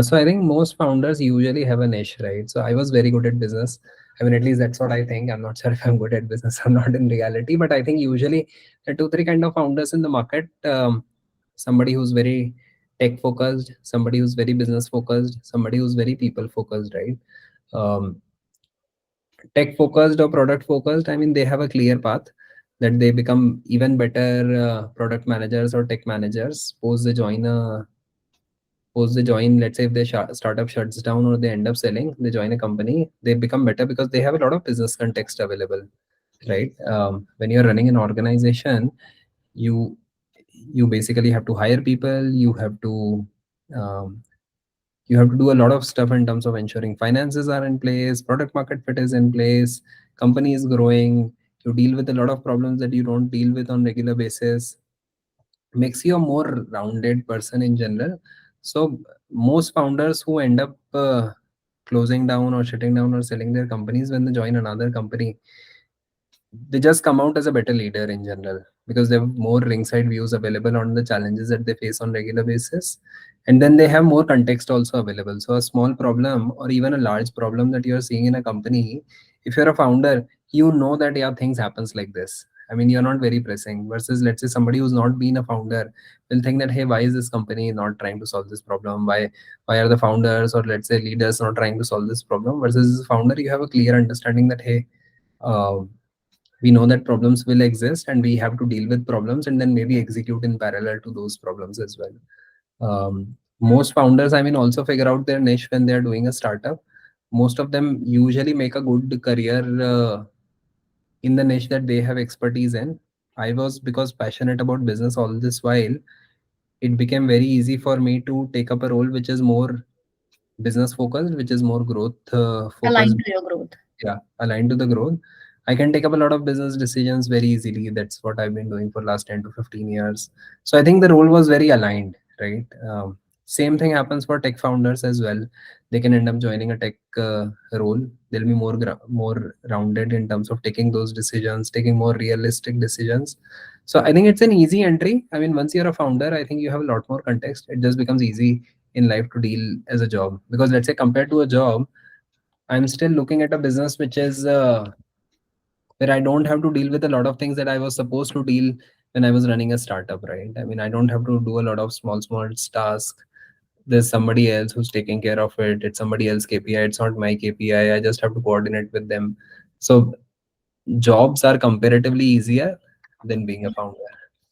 So I think most founders usually have a niche, right? So I was very good at business. I mean, at least that's what I think. I'm not sure if I'm good at business or not in reality, but I think usually there are two, three kind of founders in the market. Somebody who's very tech focused, somebody who's very business focused, somebody who's very people focused, right? Um, Tech focused or product focused, I mean, they have a clear path that they become even better product managers or tech managers. Suppose they join, let's say if the startup shuts down or they end up selling, they join a company, they become better because they have a lot of business context available, right? When you're running an organization, you you basically have to hire people, um, you have to do a lot of stuff in terms of ensuring finances are in place, product market fit is in place, company is growing, you deal with a lot of problems that you don't deal with on regular basis, makes you a more rounded person in general. So most founders who end up closing down or shutting down or selling their companies when they join another company, they just come out as a better leader in general because they have more ringside views available on the challenges that they face on regular basis, and then they have more context also available. So a small problem or even a large problem that you're seeing in a company, if you're a founder, you know that yeah, things happens like this. I mean, you're not very pressing versus let's say somebody who's not been a founder will think that hey, why is this company not trying to solve this problem, why are the founders or let's say leaders not trying to solve this problem, versus as a founder you have a clear understanding that hey, uh, we know that problems will exist and we have to deal with problems and then maybe execute in parallel to those problems as well. Most founders, I mean, also figure out their niche when they're doing a startup. Most of them usually make a good career in the niche that they have expertise in. I was, because passionate about business all this while, it became very easy for me to take up a role which is more business focused, which is more growth focused. Aligned to your growth. Yeah, aligned to the growth. I can take up a lot of business decisions very easily. That's what I've been doing for last 10 to 15 years. So I think the role was very aligned, right? Same thing happens for tech founders as well. They can end up joining a tech role. They'll be more rounded in terms of taking those decisions, taking more realistic decisions. So I think it's an easy entry. I mean, once you're a founder, I think you have a lot more context. It just becomes easy in life to deal as a job, because let's say compared to a job, I'm still looking at a business which is where I don't have to deal with a lot of things that I was supposed to deal when I was running a startup, right? I mean, I don't have to do a lot of small tasks. There's somebody else who's taking care of it. It's somebody else KPI. It's not my KPI. I just have to coordinate with them. So jobs are comparatively easier than being a founder.